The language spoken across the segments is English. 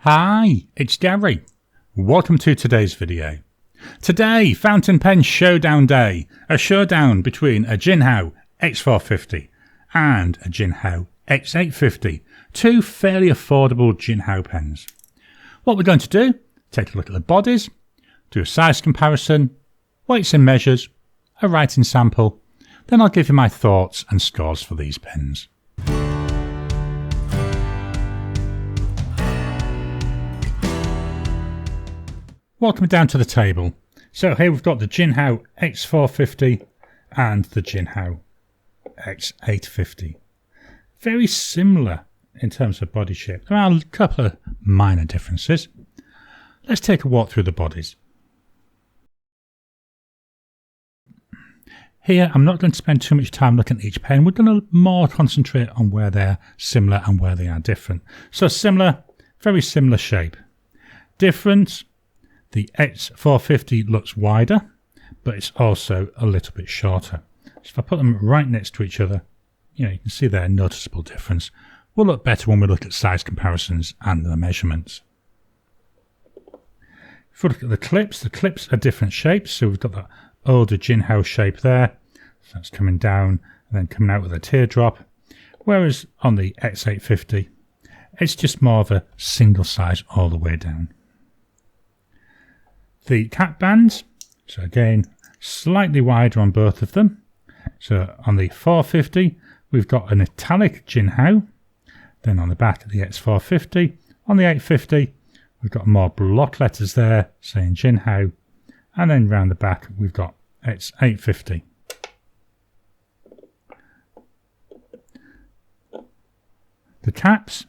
Hi, it's Gary. Welcome to today's video. Today, Fountain Pen Showdown Day, a showdown between a Jinhao x450 and a Jinhao x850, two fairly affordable Jinhao pens. What we're going to do, take a look at the bodies, do a size comparison, weights and measures, a writing sample, then I'll give you my thoughts and scores for these pens. Welcome down to the table. So here we've got the Jinhao x450 and the Jinhao x850. Very similar in terms of body shape. There are a couple of minor differences. Let's take a walk through the bodies. Here I'm not going to spend too much time looking at each pen. We're going to more concentrate on where they're similar and where they are different. So similar, very similar shape. Difference. The x450 looks wider, but it's also a little bit shorter. So if I put them right next to each other, you can see their noticeable difference. Will look better when we look at size comparisons and the measurements. If we look at the clips are different shapes. So we've got that older Jinhao shape there. So that's coming down and then coming out with a teardrop. Whereas on the x850, it's just more of a single size all the way down. The cap bands, so again, slightly wider on both of them. So on the 450, we've got an italic Jinhao. Then on the back of the x450, on the 850, we've got more block letters there saying Jinhao. And then round the back, we've got x850. The caps,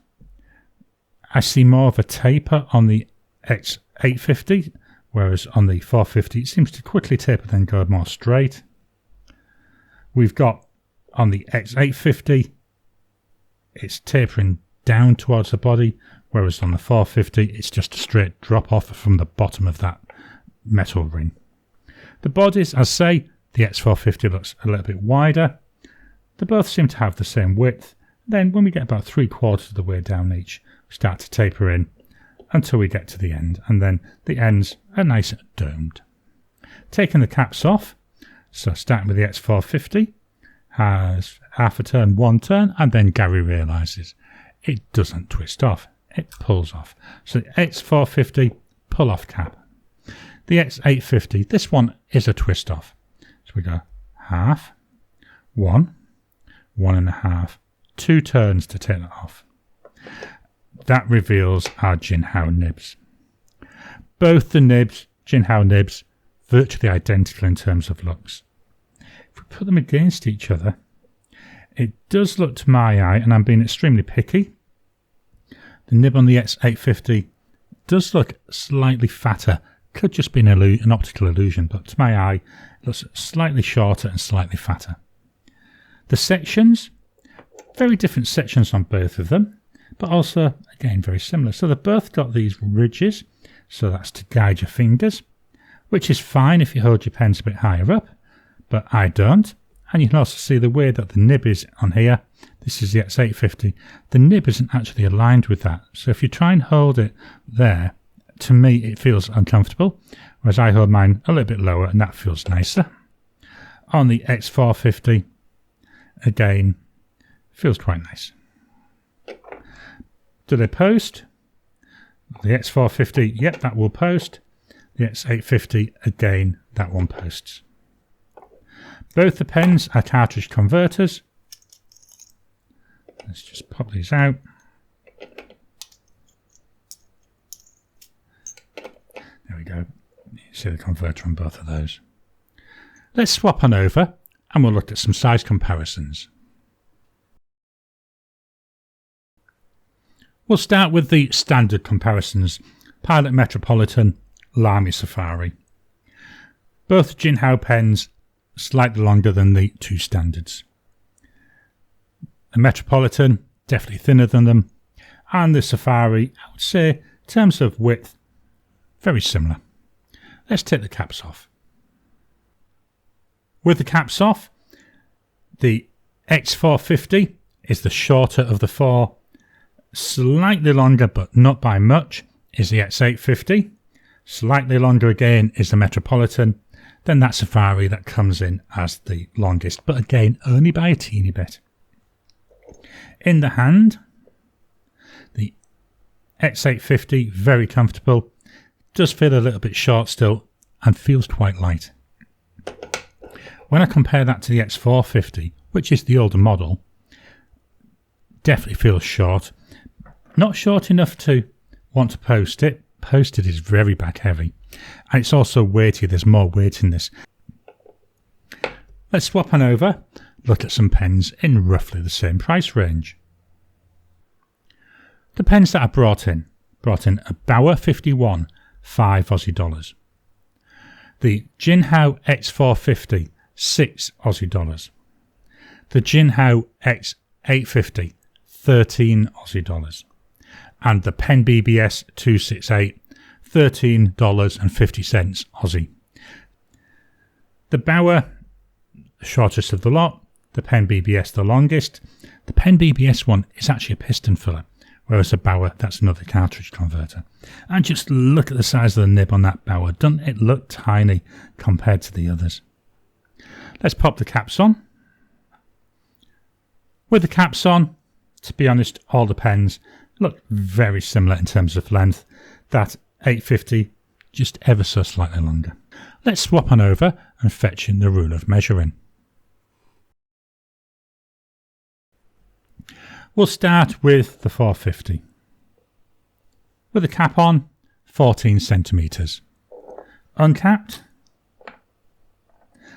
I see more of a taper on the x850. Whereas on the 450 it seems to quickly taper then go more straight. We've got on the x850 it's tapering down towards the body, whereas on the 450 it's just a straight drop off from the bottom of that metal ring. The bodies, as I say, the x450 looks a little bit wider. They both seem to have the same width. Then when we get about 3/4 of the way down each, we start to taper in until we get to the end, and then the ends are nice and domed. Taking the caps off, so starting with the x450, has half a turn, one turn, and then Gary realises it doesn't twist off, it pulls off. So the x450, pull off cap. The x850, this one is a twist off. So we go half, one, 1.5, 2 turns to take that off. That reveals our Jinhao nibs. Both the nibs, Jinhao nibs, virtually identical in terms of looks. If we put them against each other, it does look to my eye, and I'm being extremely picky, the nib on the x850 does look slightly fatter. Could just be an optical illusion, but to my eye, it looks slightly shorter and slightly fatter. The sections, very different sections on both of them, but also, again, very similar. So they've both got these ridges, so that's to guide your fingers, which is fine if you hold your pens a bit higher up, but I don't. And you can also see the way that the nib is on here. This is the x850. The nib isn't actually aligned with that. So if you try and hold it there, to me it feels uncomfortable, whereas I hold mine a little bit lower and that feels nicer. On the x450, again, feels quite nice. Do they post? The x450, yep, that will post. The x850, again, that one posts. Both the pens are cartridge converters. Let's just pop these out. There we go. You see the converter on both of those. Let's swap on over and we'll look at some size comparisons. We'll start with the standard comparisons, Pilot Metropolitan, Lamy Safari. Both Jinhao pens slightly longer than the two standards. The Metropolitan, definitely thinner than them, and the Safari, I would say, in terms of width, very similar. Let's take the caps off. With the caps off, the x450 is the shorter of the four Slightly longer, but not by much, is the x850. Slightly longer again is the Metropolitan. Then that Safari that comes in as the longest, but again only by a teeny bit. In the hand, the x850, very comfortable, does feel a little bit short still and feels quite light. When I compare that to the x450, which is the older model, definitely feels short. Not short enough to want to post it. Posted is very back heavy, and it's also weighty. There's more weight in this. Let's swap on over, look at some pens in roughly the same price range. The pens that I brought in a Bauer 51, $5 Aussie. The Jinhao x450, $6 Aussie. The Jinhao x850, $13 Aussie. And the Pen BBS 268, $13.50 Aussie. The Bauer, the shortest of the lot, the Pen BBS the longest. The Pen BBS one is actually a piston filler, whereas the Bauer, that's another cartridge converter. And just look at the size of the nib on that Bauer. Doesn't it look tiny compared to the others? Let's pop the caps on. With the caps on, to be honest, all the pens look very similar in terms of length. That 850 just ever so slightly longer. Let's swap on over and fetch in the rule of measuring. We'll start with the 450. With the cap on, 14 centimeters. Uncapped,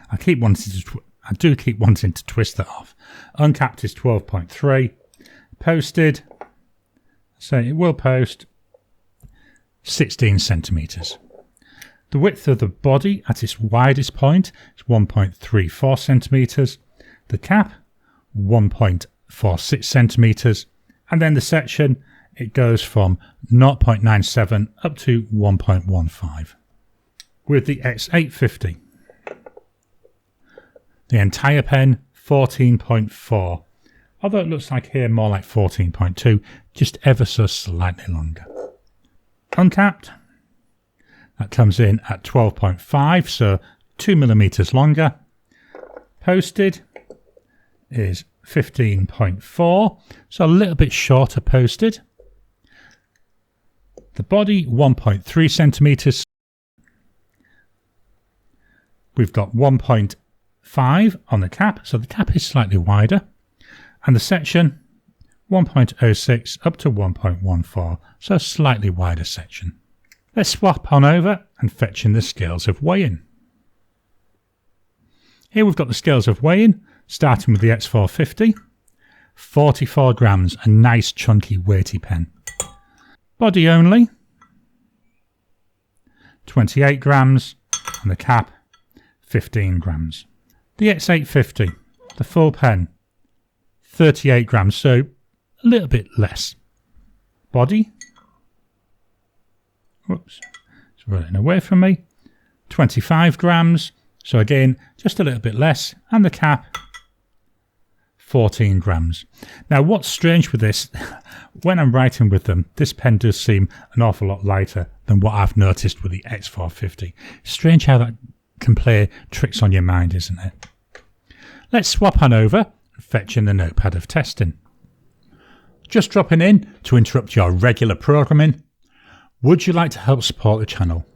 I do keep wanting to twist that off. Uncapped is 12.3. Posted, so it will post 16 centimeters. The width of the body at its widest point is 1.34 centimeters. The cap, 1.46 centimeters. And then the section, it goes from 0.97 up to 1.15. With the x850, the entire pen, 14.4. Although it looks like here more like 14.2, just ever so slightly longer. Uncapped, that comes in at 12.5, so 2 millimeters longer. Posted is 15.4, so a little bit shorter posted. The body, 1.3 centimeters. We've got 1.5 on the cap, so the cap is slightly wider. And the section, 1.06 up to 1.14, so a slightly wider section. Let's swap on over and fetch in the scales of weighing. Here we've got the scales of weighing, starting with the x450, 44 grams, a nice chunky weighty pen. Body only, 28 grams, and the cap, 15 grams. The x850, the full pen, 38 grams, so a little bit less. Body, whoops, it's running away from me, 25 grams, so again, just a little bit less, and the cap, 14 grams. Now, what's strange with this, when I'm writing with them, this pen does seem an awful lot lighter than what I've noticed with the x450. Strange how that can play tricks on your mind, isn't it? Let's swap on over and fetch in the notepad of testing. Just dropping in to interrupt your regular programming. Would you like to help support the channel?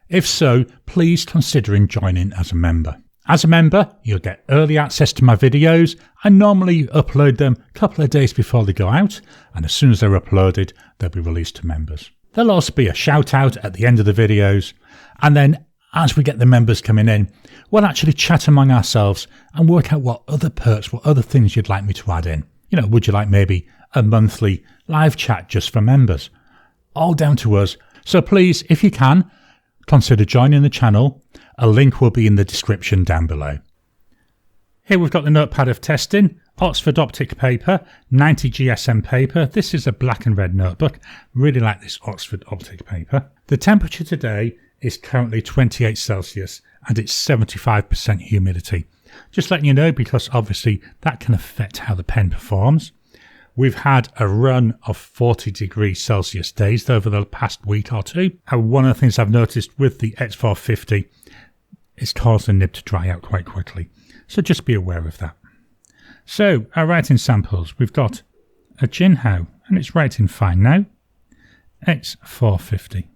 If so, please consider joining as a member. As a member, you'll get early access to my videos. I normally upload them a couple of days before they go out, and as soon as they're uploaded, they'll be released to members. There'll also be a shout out at the end of the videos, and then as we get the members coming in, we'll actually chat among ourselves and work out what other perks, what other things you'd like me to add in. You know, would you like maybe a monthly live chat just for members? All down to us. So please, if you can, consider joining the channel. A link will be in the description down below. Here we've got the notepad of testing, Oxford Optic paper, 90 GSM paper. This is a black and red notebook. Really like this Oxford Optic paper. The temperature today is currently 28 Celsius and it's 75% humidity. Just letting you know, because obviously that can affect how the pen performs. We've had a run of 40 degrees Celsius days over the past week or two. And one of the things I've noticed with the x450 is caused the nib to dry out quite quickly. So just be aware of that. So our writing samples, we've got a Jinhao, and it's writing fine now, x450.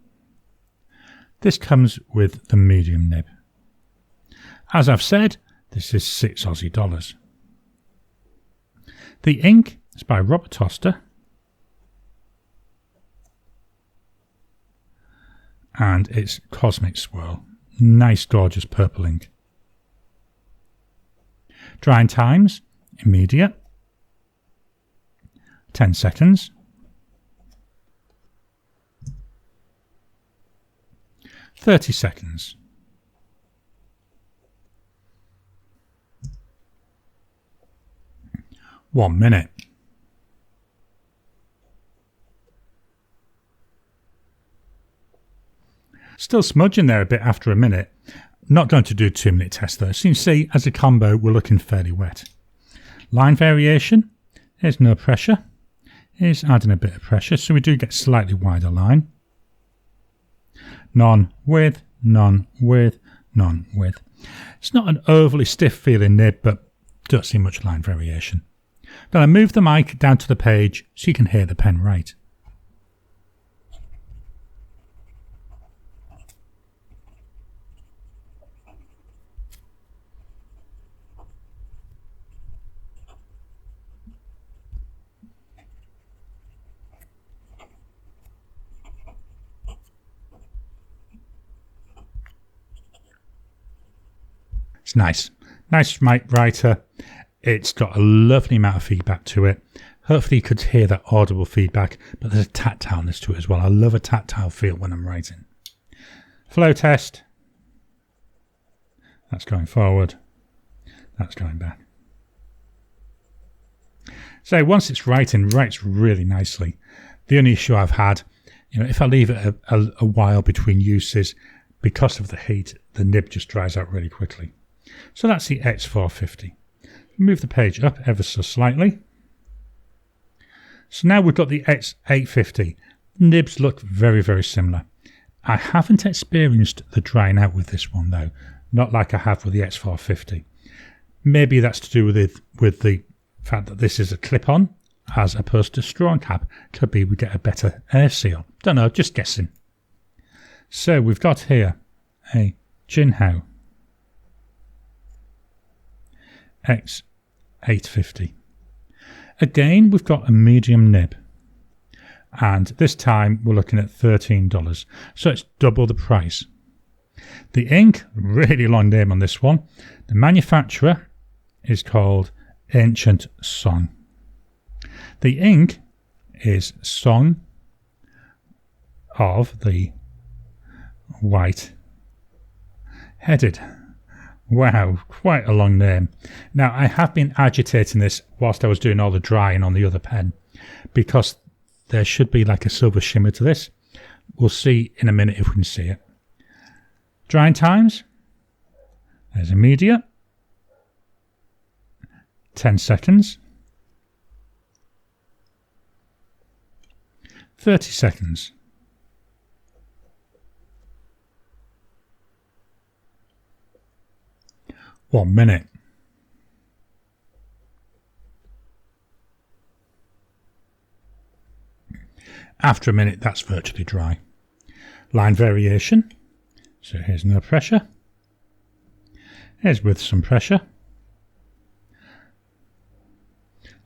This comes with the medium nib. As I've said, this is $6 Aussie. The ink is by Robert Oster, and it's Cosmic Swirl. Nice, gorgeous purple ink. Drying times, immediate, 10 seconds. "30 seconds. "1 minute. Still smudging there a bit after a minute. Not going to do a 2-minute test though. So you can see as a combo we're looking fairly wet. Line variation. Here's no pressure. Here's adding a bit of pressure, so we do get slightly wider line. None with, none with, none with. It's not an overly stiff feeling nib, but don't see much line variation. Then I move the mic down to the page so you can hear the pen write. It's nice. Nice mic writer. It's got a lovely amount of feedback to it. Hopefully you could hear that audible feedback, but there's a tactileness to it as well. I love a tactile feel when I'm writing. Flow test. That's going forward. That's going back. So once it's writing, it writes really nicely. The only issue I've had, if I leave it a while between uses, because of the heat, the nib just dries out really quickly. So that's the x450. Move the page up ever so slightly. So now we've got the x850. Nibs look very, very similar. I haven't experienced the drying out with this one though, not like I have with the x450. Maybe that's to do with the fact that this is a clip-on as opposed to straw cap. Could be we get a better air seal. Don't know, just guessing. So we've got here a Jinhao x850. Again, we've got a medium nib, and this time we're looking at $13, so it's double the price. The ink, really long name on this one. The manufacturer is called Ancient Song. The ink is Song of the White Headed. Wow, quite a long name. Now, I have been agitating this whilst I was doing all the drying on the other pen, because there should be like a silver shimmer to this. We'll see in a minute if we can see it. Drying times. There's immediate. 10 seconds. 30 seconds. 1 minute. After a minute, that's virtually dry. Line variation. So here's no pressure. Here's with some pressure.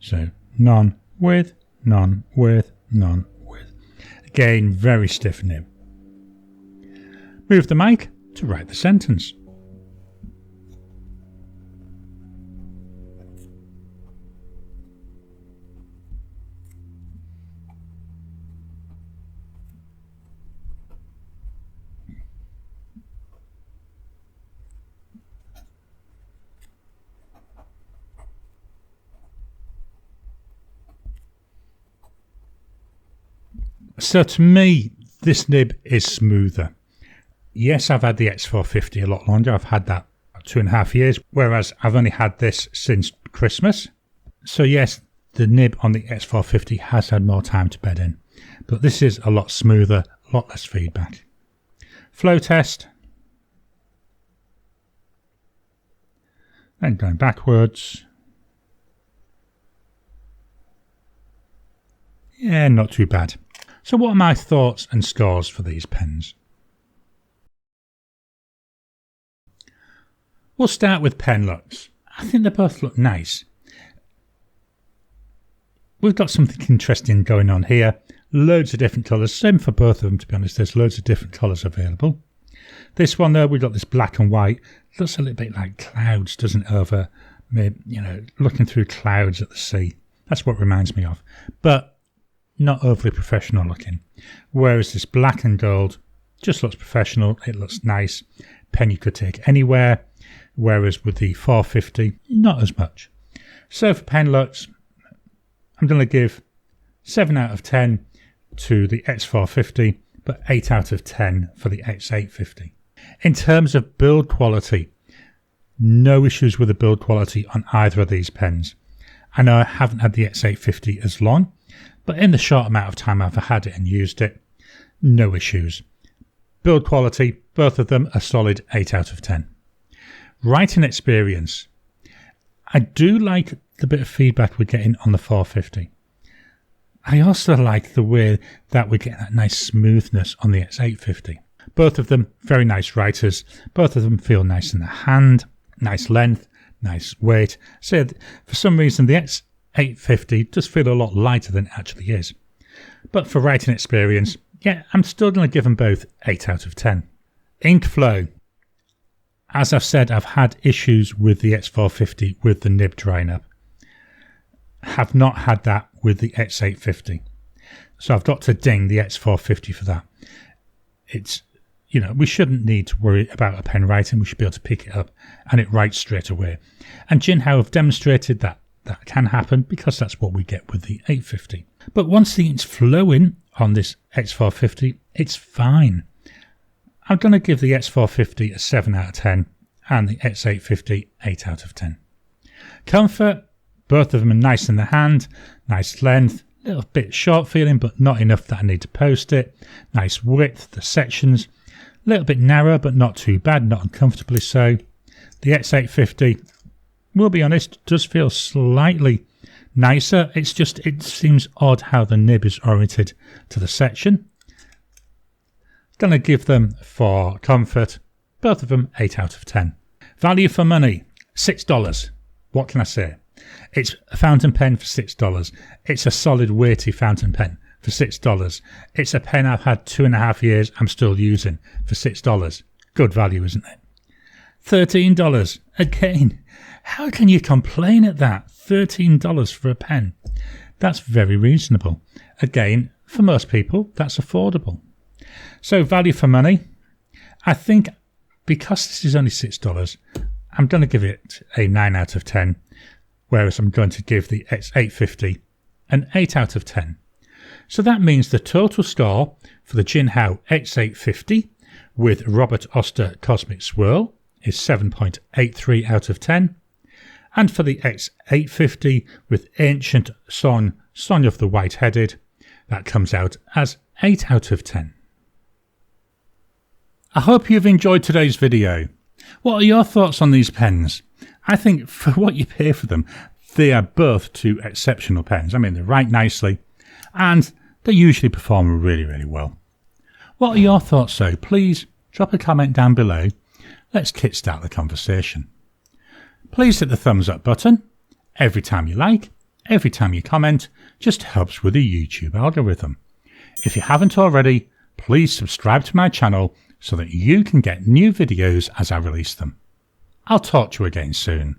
So none with, none with, none with. Again, very stiff nib. Move the mic to write the sentence. So to me, this nib is smoother. Yes, I've had the x450 a lot longer. I've had that 2.5 years, whereas I've only had this since Christmas. So yes, the nib on the X450 has had more time to bed in, but this is a lot smoother, a lot less feedback. Flow test. Then going backwards. Yeah, not too bad. So what are my thoughts and scores for these pens? We'll start with pen looks. I think they both look nice. We've got something interesting going on here. Loads of different colours. Same for both of them, to be honest. There's loads of different colours available. This one though, we've got this black and white. Looks a little bit like clouds, doesn't it? Over, you know, looking through clouds at the sea. That's what it reminds me of. But not overly professional looking. Whereas this black and gold just looks professional. It looks nice. Pen you could take anywhere. Whereas with the 450, not as much. So for pen looks, I'm going to give 7 out of 10 to the X450, but 8 out of 10 for the X850. In terms of build quality, no issues with the build quality on either of these pens. I know I haven't had the X850 as long, but in the short amount of time I've had it and used it, no issues. Build quality, both of them a solid 8 out of 10. Writing experience. I do like the bit of feedback we're getting on the 450. I also like the way that we're getting that nice smoothness on the X850. Both of them very nice writers. Both of them feel nice in the hand, nice length, nice weight. So for some reason the X850 does feel a lot lighter than it actually is. But for writing experience, yeah, I'm still going to give them both 8 out of 10. Ink flow. As I've said, I've had issues with the X450 with the nib drying up. Have not had that with the X850. So I've got to ding the X450 for that. It's, you know, we shouldn't need to worry about a pen writing. We should be able to pick it up and it writes straight away. And Jinhao have demonstrated that that can happen because that's what we get with the 850. But once the ink's flowing on this X450, it's fine. I'm going to give the X450 a 7 out of 10 and the X850 8 out of 10. Comfort, both of them are nice in the hand, nice length, a little bit short feeling but not enough that I need to post it. Nice width, the sections, a little bit narrow but not too bad, not uncomfortably so. The X850, we'll be honest, does feel slightly nicer. It's just, it seems odd how the nib is oriented to the section. Going to give them, for comfort, both of them 8 out of 10. Value for money, $6. What can I say? It's a fountain pen for $6. It's a solid weighty fountain pen for $6. It's a pen I've had 2.5 years I'm still using for $6. Good value, isn't it? $13. Again, how can you complain at that? $13 for a pen. That's very reasonable. Again, for most people, that's affordable. So value for money, I think because this is only $6, I'm going to give it a 9 out of 10, whereas I'm going to give the X850 an 8 out of 10. So that means the total score for the Jinhao X850 with Robert Oster Cosmic Swirl is 7.83 out of 10. And for the X850 with Ancient Song of the White-Headed, that comes out as 8 out of 10. I hope you've enjoyed today's video. What are your thoughts on these pens? I think for what you pay for them, they are both two exceptional pens. I mean, they write nicely and they usually perform really, really well. What are your thoughts though? Please drop a comment down below. Let's kickstart the conversation. Please hit the thumbs up button. Every time you like, every time you comment, just helps with the YouTube algorithm. If you haven't already, please subscribe to my channel so that you can get new videos as I release them. I'll talk to you again soon.